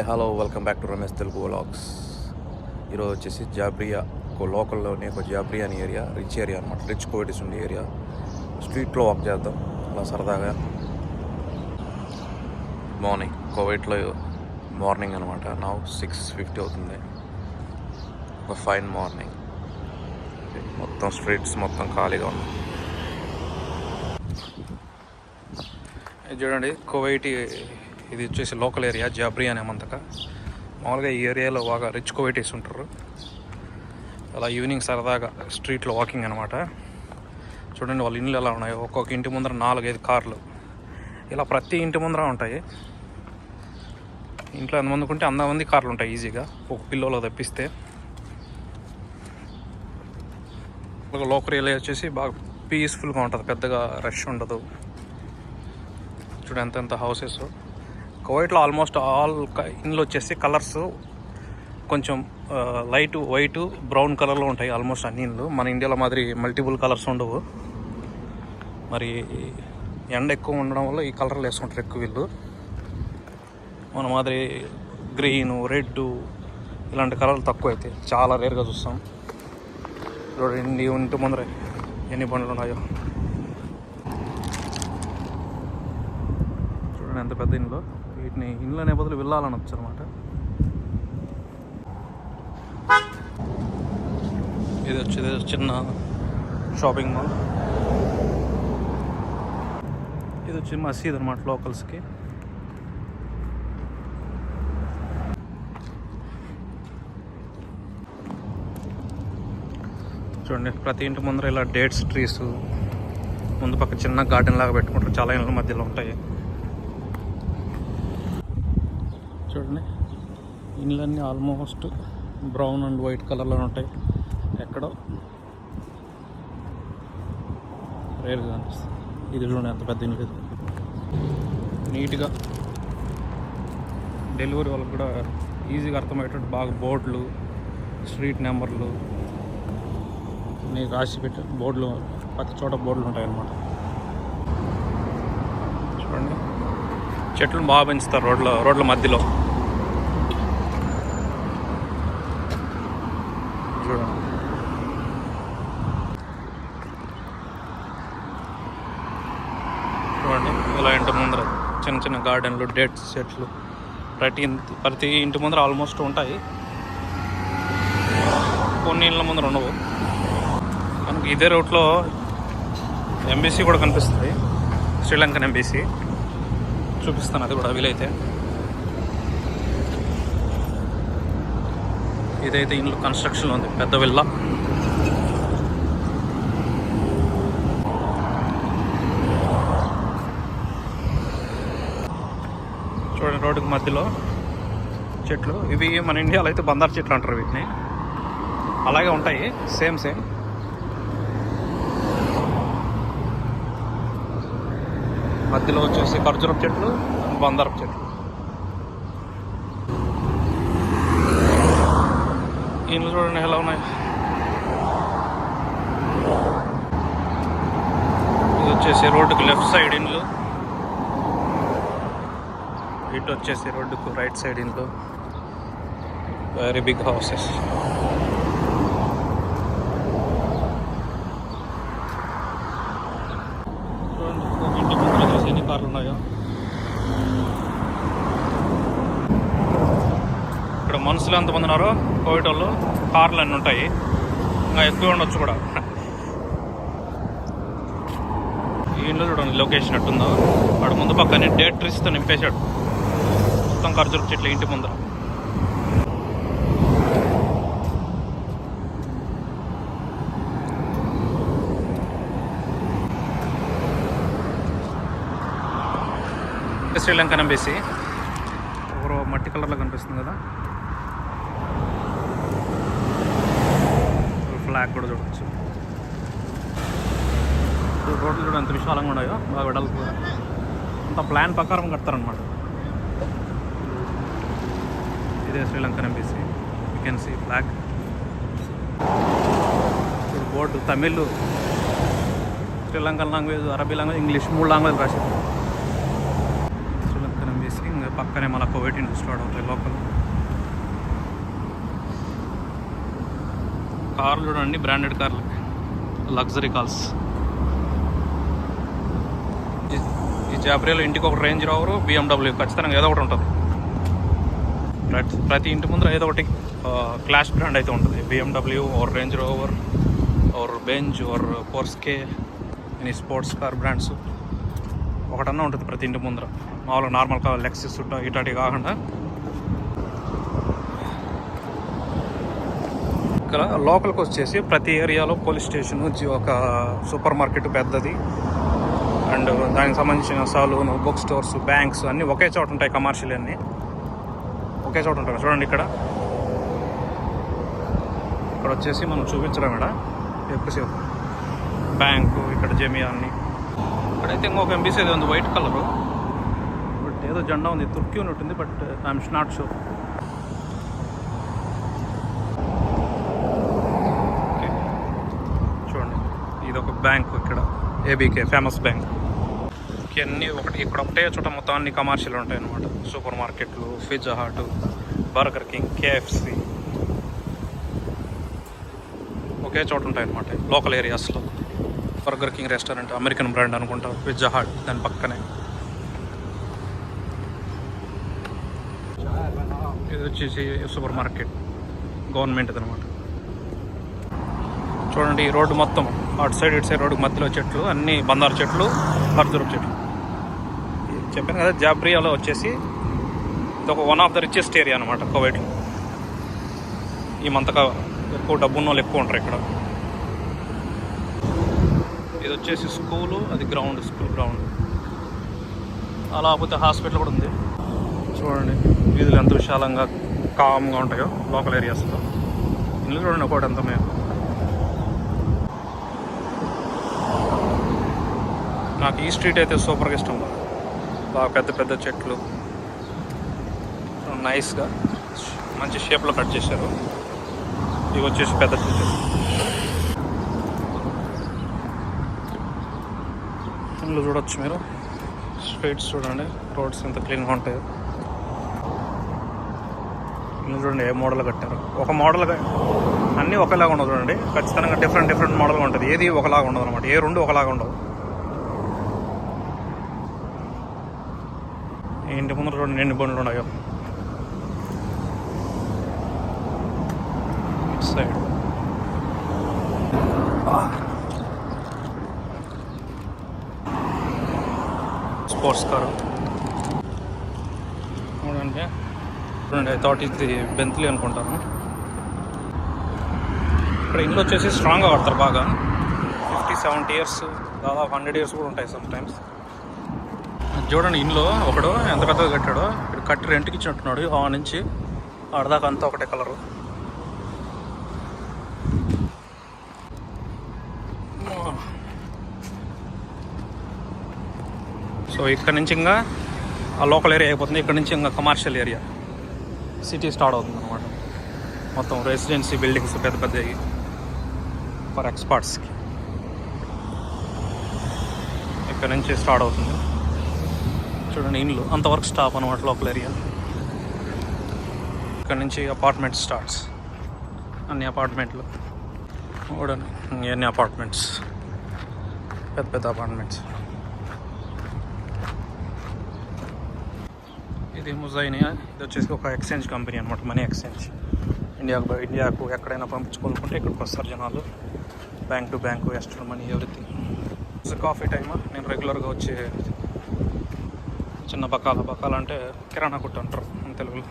Hello, welcome back to Ramesh Telugu vlogs. ఈరోజు వచ్చేసి జాబ్రియా లోకల్లోనే ఒక జాబ్రియా అని ఏరియా, రిచ్ ఏరియా అనమాట. రిచ్ కోవిటీస్ ఉండే ఏరియా. స్ట్రీట్లో వాక్ చేద్దాం అలా సరదాగా. మార్నింగ్ కోవిట్లో మార్నింగ్ అనమాట. నౌ 6:50 అవుతుంది. ఒక ఫైన్ మార్నింగ్. మొత్తం స్ట్రీట్స్ మొత్తం ఖాళీగా ఉన్నాయి. ఇది చూడండి, కువైటీ. ఇది వచ్చేసి లోకల్ ఏరియా జాబ్రియా అనే మంతక. మామూలుగా ఈ ఏరియాలో బాగా రిచ్ కువైటీస్ ఉంటారు. అలా ఈవినింగ్ సరదాగా స్ట్రీట్లో వాకింగ్ అనమాట. చూడండి వాళ్ళ ఇండ్లు ఎలా ఉన్నాయో. ఒక్కొక్క ఇంటి ముందర 4-5 కార్లు ఇలా ప్రతి ఇంటి ముందర ఉంటాయి. ఇంట్లో ఎంతమందికి ఉంటే అంతమంది కార్లు ఉంటాయి ఈజీగా, ఒక పిల్లలో తప్పిస్తే. లోకల్ ఏరియా వచ్చేసి బాగా పీస్ఫుల్గా ఉంటుంది, పెద్దగా రష్ ఉండదు. చూడండి ఎంత హౌసెస్. కువైట్లో ఆల్మోస్ట్ ఆల్ ఇండ్లు వచ్చేసి కలర్స్ కొంచెం లైట్ వైట్ బ్రౌన్ కలర్లో ఉంటాయి ఆల్మోస్ట్ అన్ని ఇండ్లు. మన ఇండియాలో మాదిరి మల్టిపుల్ కలర్స్ ఉండవు. మరి ఎండ ఎక్కువ ఉండడం వల్ల ఈ కలర్లు వేసుకుంటారు ఎక్కువ వీళ్ళు. మన మాదిరి గ్రీను, రెడ్ ఇలాంటి కలర్లు తక్కువ అయితే చాలా రేర్గా చూస్తాం. ఇంటి ముందర ఎన్ని బండ్లు ఉన్నాయో చూడండి, ఎంత పెద్ద ఇండ్లు. వీటిని ఇండ్లు అనే బదులు వెళ్ళాలనొచ్చు అనమాట. ఇది వచ్చేది చిన్న షాపింగ్ మాల్. ఇది వచ్చి మసీద్ అనమాట లోకల్స్కి. చూడండి ప్రతి ఇంటి ముందర ఇలా డేట్స్ ట్రీస్, ముందు పక్క చిన్న గార్డెన్ లాగా పెట్టుకుంటారు, చాలా ఇళ్ళ మధ్యలో ఉంటాయి. చూడండి ఇండ్లన్నీ ఆల్మోస్ట్ బ్రౌన్ అండ్ వైట్ కలర్లో ఉంటాయి. ఎక్కడో రేర్గా అనిపిస్తుంది. ఇది చూడండి ఎంత పెద్ద ఇల్లు. నీట్గా డెలివరీ వాళ్ళకి కూడా ఈజీగా అర్థమయ్యేటట్టు బాగా బోర్డులు, స్ట్రీట్ నెంబర్లు నీకు రాసి పెట్టి బోర్డులు, ప్రతి చోట బోర్డులు ఉంటాయి అన్నమాట. చూడండి చెట్లు బాగా పెంచుతారు రోడ్ల మధ్యలో. చూడండి ఇలా ఇంటి ముందర చిన్న చిన్న గార్డెన్లు, డేట్స్ చెట్లు ప్రతి ఇంటి ముందర ఆల్మోస్ట్ ఉంటాయి. కొన్ని ఇళ్ళ ముందర ఉండవు. మనకి ఇదే రూట్లో ఎంబీసీ కూడా కనిపిస్తుంది, శ్రీలంకన్ ఎంబీసీ. చూపిస్తాను అది కూడా వీలైతే. ఇదైతే ఇంట్లో కన్స్ట్రక్షన్ ఉంది, పెద్ద విల్లా. చూడండి రోడ్డుకి మధ్యలో చెట్లు. ఇవి మన ఇండియాలో అయితే బందారు చెట్లు అంటారు వీటిని. అలాగే ఉంటాయి, సేమ్. మధ్యలో వచ్చేసి ఖర్జూరపు చెట్లు, బందారపు చెట్లు. ఇండ్లు చూడండి ఎలా ఉన్నాయి. ఇది వచ్చేసి రోడ్డుకు లెఫ్ట్ సైడ్ ఇండ్లు, ఇటు వచ్చేసి రోడ్డుకు రైట్ సైడ్ ఇండ్లు. Very big houses. ఇంటి ముందు చూసి ఎన్ని కార్లు ఉన్నాయో. ఇక్కడ మనుషులు ఎంతమంది ఉన్నారో కోవిడ్ వాళ్ళు, కార్లు అన్నీ ఉంటాయి, ఇంకా ఎక్కువ ఉండొచ్చు కూడా. ఈ ఇంట్లో చూడండి లొకేషన్ ఎట్టుందో. వాడు ముందు పక్కనే డేట్ ట్రీస్తో నింపేశాడు మొత్తం ఖర్జూరపు చెట్లు ఇంటి ముందర. శ్రీలంకన్ ఎంబసీ ఎవరో మట్టి కలర్లో కనిపిస్తుంది కదా. ఫ్లాగ్ కూడా చూడవచ్చు. రోడ్లు కూడా ఎంత విశాలంగా ఉన్నాయో, బాగా వెడల్పు. అంత ప్లాన్ ప్రకారం కడతారనమాట. ఇదే Sri Lankan embassy. You can see flag. Board Tamil, Sri Lankan language, అరబీ లాంగ్వేజ్, ఇంగ్లీష్ 3 లాంగ్వేజ్ రాశారు. శ్రీలంకన్ ఎంబసీ. ఇంకా పక్కనే మన కువైట్ ఇండ్లు స్టార్ట్ అవుతాయి లోకల్. కార్లు చూడండి, బ్రాండెడ్ కార్లు, లగ్జరీ కార్స్. ఈ జాబ్రియాలో ఇంటికి ఒక రేంజ్ రోవర్, BMW ఖచ్చితంగా ఏదో ఒకటి ఉంటుంది. ప్రతి ఇంటి ముందర ఏదో ఒకటి క్లాస్ బ్రాండ్ అయితే ఉంటుంది. BMW or Range Rover or Benz or Porsche, any sports car brands ఒకటన్నా ఉంటుంది ప్రతి ఇంటి ముందర. మామూలుగా నార్మల్ కార్ లెక్సస్ ఇటాటి కాకుండా. ఇక్కడ లోకల్కి వచ్చేసి ప్రతి ఏరియాలో పోలీస్ స్టేషన్, ఒక సూపర్ మార్కెట్ పెద్దది, అండ్ దానికి సంబంధించిన సలూన్, బుక్ స్టోర్స్, బ్యాంక్స్ అన్నీ ఒకే చోట ఉంటాయి. కమర్షియల్ అన్నీ ఒకే చోట ఉంటాయి. చూడండి ఇక్కడ వచ్చేసి మనం చూపించలేం ఇక్కడ ఎక్కువసేపు. బ్యాంకు ఇక్కడ జమియా అన్ని. ఇక్కడైతే ఇంకొక ఎంబీసీ ఏదో ఉంది వైట్ కలరు, బట్ ఏదో జెండా ఉంది, తుర్కీ ఉన్నట్టుంది, but I'm not sure. Okay చూడండి, ఇది ఒక బ్యాంకు ఇక్కడ, ఏబీకే ఫేమస్ బ్యాంక్. అన్నీ ఒకటి ఇక్కడ ఒకటే చోట మొత్తం అన్ని కమర్షియల్ ఉంటాయి అన్నమాట. సూపర్ మార్కెట్లు, pizza hut, burger king, KFC ఒకే చోట ఉంటాయి అన్నమాట లోకల్ ఏరియాస్లో. Burger king restaurant American brand అనుకుంటా, పిజ్జా హట్ దాని పక్కనే. ఇది వచ్చేసి సూపర్ మార్కెట్, గవర్నమెంట్ అనమాట. చూడండి ఈ రోడ్డు మొత్తం అటు సైడ్ ఇటు సైడ్ రోడ్డు మధ్యలో చెట్లు, అన్ని బందారు చెట్లు, ఖర్జూరపు చెట్లు. చెప్పాను కదా, జాబ్రియాలో వచ్చేసి ఇది ఒక one of the richest area అనమాట కువైట్లో. ఈ మంతగా ఎక్కువ డబ్బున్న వాళ్ళు ఎక్కువ ఉంటారు ఇక్కడ. ఇది వచ్చేసి స్కూలు, అది గ్రౌండ్, స్కూల్ గ్రౌండ్. అలా పోతే హాస్పిటల్ కూడా ఉంది. చూడండి వీధులు ఎంత విశాలంగా కామ్గా ఉంటాయో లోకల్ ఏరియాస్లో. ఇల్లు చూడండి ఒకటి ఎంత మేము. నాకు ఈ స్ట్రీట్ అయితే సూపర్గా ఇష్టం. బాగా పెద్ద పెద్ద చెట్లు, నైస్గా మంచి షేప్లో కట్ చేశారు. ఇవి వచ్చేసి పెద్ద చెట్లు. ఇంట్లో చూడొచ్చు మీరు, స్ట్రీట్స్ చూడండి, రోడ్స్ ఎంత క్లీన్గా ఉంటాయో. ఇల్లు చూడండి ఏ మోడల్ కట్టారు. ఒక మోడల్గా అన్నీ ఒకేలాగా ఉండదు చూడండి, ఖచ్చితంగా డిఫరెంట్ మోడల్గా ఉంటుంది. ఏది ఒకలాగా ఉండదు అనమాట, ఏ రెండు ఒకలాగా ఉండవు. ఇంటి ముందు చూడండి ఎన్ని బండ్లు ఉన్నాయో. ఇటు సైడ్ స్పోర్ట్స్ కారు చూడండి. ఐ థాట్ ఇది బెంత్లీ అనుకుంటాను. ఇక్కడ ఇంట్లో వచ్చేసి స్ట్రాంగ్గా కడతారు బాగా. 50-70 ఇయర్స్, దాదాపు 100 ఇయర్స్ కూడా ఉంటాయి సమ్ టైమ్స్. చూడండి ఇంట్లో ఒకడు ఎంత పెద్దగా కట్టాడో. ఇక్కడ కట్టి రెంట్కి ఇచ్చినట్టున్నాడు. ఆ నుంచి ఆడదాకా అంతా ఒకటే కలరు. సో ఇక్కడ నుంచి ఇంకా ఆ లోకల్ ఏరియా అయిపోతుంది. ఇక్కడ నుంచి ఇంకా కమర్షియల్ ఏరియా, సిటీ స్టార్ట్ అవుతుంది అనమాట. మొత్తం రెసిడెన్సీ బిల్డింగ్స్ పెద్ద పెద్దవి ఫర్ ఎక్స్పర్ట్స్కి. ఇక్కడ నుంచి స్టార్ట్ అవుతుంది. చూడండి ఇండ్లు అంతవరకు స్టాప్ అనమాట లోకల్ ఏరియా. ఇక్కడ నుంచి అపార్ట్మెంట్స్ స్టార్ట్స్. అన్ని అపార్ట్మెంట్లు చూడండి, ఎన్ని అపార్ట్మెంట్స్, పెద్ద పెద్ద అపార్ట్మెంట్స్. ఇది ముజైనియా. ఇది వచ్చేసి ఒక ఎక్స్చేంజ్ కంపెనీ అనమాట, మనీ ఎక్స్చేంజ్. ఇండియాకు ఎక్కడైనా పంపించుకోవాలనుకుంటే ఇక్కడికి వస్తారు జనాలు. Bank to bank, western money, everything. Coffee టైమా నేను రెగ్యులర్గా వచ్చే చిన్న బకాల అంటే కిరాణా కొట్టు అంటారు తెలుగులో.